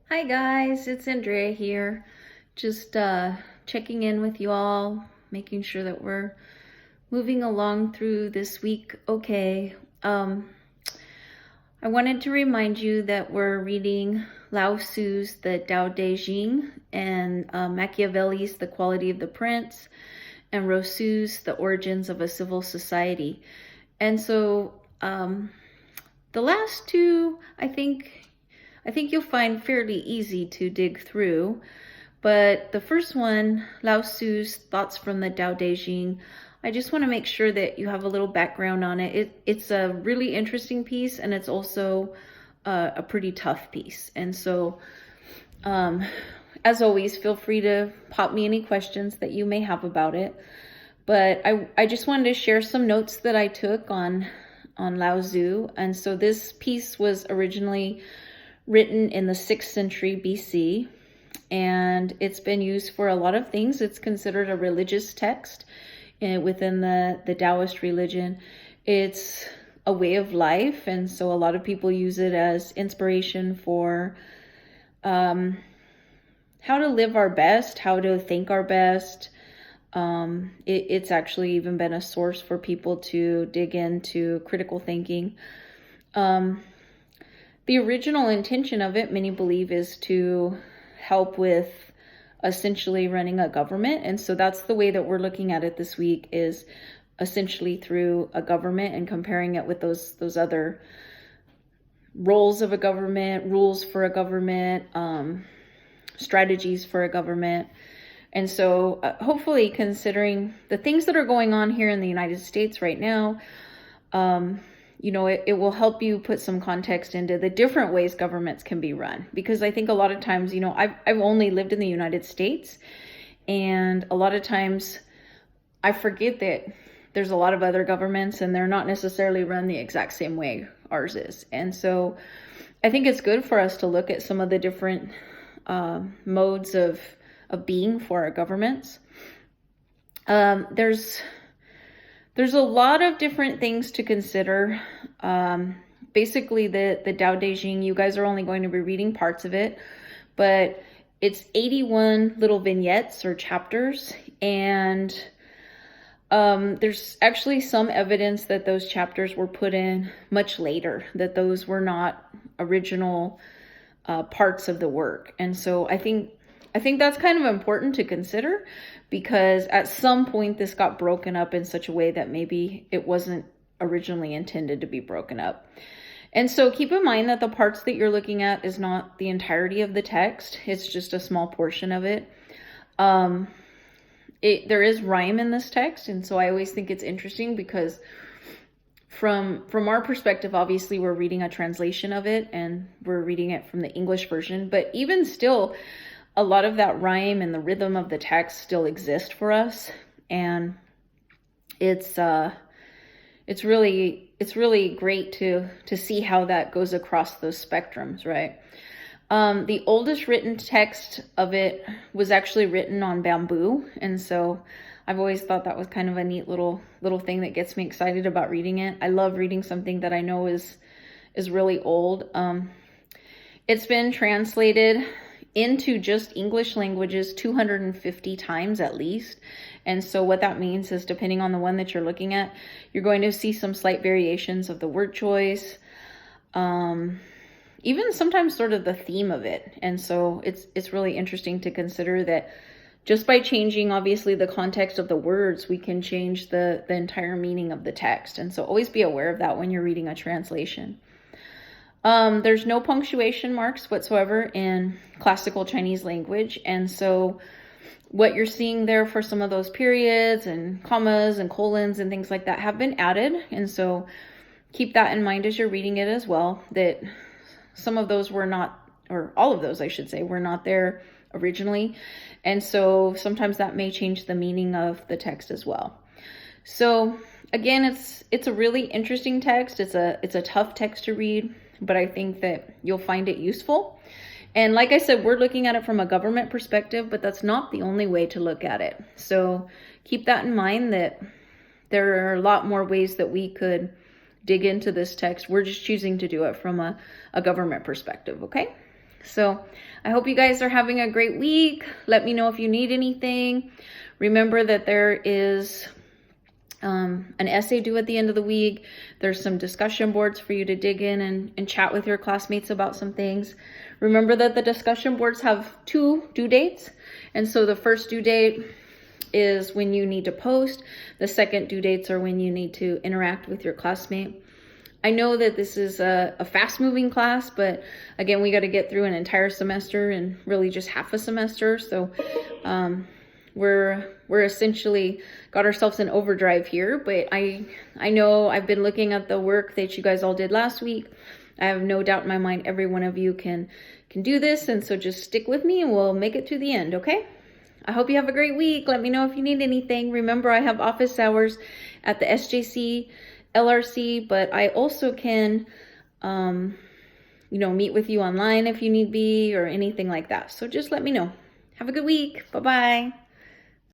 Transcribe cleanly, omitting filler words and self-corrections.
Hi guys, it's Andrea here. Just checking in with you all, making sure that we're moving along through this week okay. I wanted to remind you that we're reading Lao Tzu's The Tao Te Ching and Machiavelli's The Quality of the Prince and Rousseau's The Origins of a Civil Society. And so the last two, I think you'll find fairly easy to dig through. But the first one, Lao Tzu's Thoughts from the Tao Te Ching, I just want to make sure that you have a little background on it. It's a really interesting piece, and it's also a pretty tough piece. And so, as always, feel free to pop me any questions that you may have about it. But I just wanted to share some notes that I took on Lao Tzu. And so this piece was originally written in the 6th century BC, and it's been used for a lot of things. It's considered a religious text within the Taoist religion. It's a way of life, and so a lot of people use it as inspiration for how to live our best, how to think our best. It's actually even been a source for people to dig into critical thinking. The original intention of it, many believe, is to help with essentially running a government. And so that's the way that we're looking at it this week, is essentially through a government and comparing it with those other roles of a government, rules for a government, strategies for a government. And so hopefully, considering the things that are going on here in the United States right now, it will help you put some context into the different ways governments can be run. Because I think a lot of times, I've only lived in the United States, and a lot of times I forget that there's a lot of other governments and they're not necessarily run the exact same way ours is. And so I think it's good for us to look at some of the different modes of being for our governments. There's a lot of different things to consider. Basically, the Tao Te Ching, you guys are only going to be reading parts of it, but it's 81 little vignettes or chapters, and there's actually some evidence that those chapters were put in much later, that those were not original parts of the work. And so I think that's kind of important to consider, because at some point this got broken up in such a way that maybe it wasn't originally intended to be broken up. And so keep in mind that the parts that you're looking at is not the entirety of the text. It's just a small portion of it. There is rhyme in this text, and so I always think it's interesting, because from our perspective, obviously we're reading a translation of it and we're reading it from the English version, but even still, a lot of that rhyme and the rhythm of the text still exist for us. And it's really great to see how that goes across those spectrums, right? The oldest written text of it was actually written on bamboo. And so I've always thought that was kind of a neat little thing that gets me excited about reading it. I love reading something that I know is really old. It's been translated into just English languages 250 times at least. And so what that means is, depending on the one that you're looking at, you're going to see some slight variations of the word choice, even sometimes sort of the theme of it. And so it's really interesting to consider that just by changing, obviously, the context of the words, we can change the entire meaning of the text. And so always be aware of that when you're reading a translation. There's no punctuation marks whatsoever in classical Chinese language. And so what you're seeing there for some of those periods and commas and colons and things like that have been added. And so keep that in mind as you're reading it as well, that some of those were not, or all of those, I should say, were not there originally. And so sometimes that may change the meaning of the text as well. So again, it's a really interesting text. It's a tough text to read, but I think that you'll find it useful. And like I said, we're looking at it from a government perspective, but that's not the only way to look at it. So keep that in mind, that there are a lot more ways that we could dig into this text. We're just choosing to do it from a government perspective, okay? So I hope you guys are having a great week. Let me know if you need anything. Remember that there is an essay due at the end of the week. There's some discussion boards for you to dig in and chat with your classmates about some things. Remember that the discussion boards have 2 due dates. And so the first due date is when you need to post. The second due dates are when you need to interact with your classmate. I know that this is a fast-moving class, but again, we got to get through an entire semester and really just half a semester. So we're essentially got ourselves in overdrive here. But I know I've been looking at the work that you guys all did last week. I have no doubt in my mind every one of you can do this, and so just stick with me and we'll make it to the end, okay? I hope you have a great week. Let me know if you need anything. Remember, I have office hours at the SJC, LRC, but I also can, meet with you online if you need be or anything like that. So just let me know. Have a good week. Bye-bye.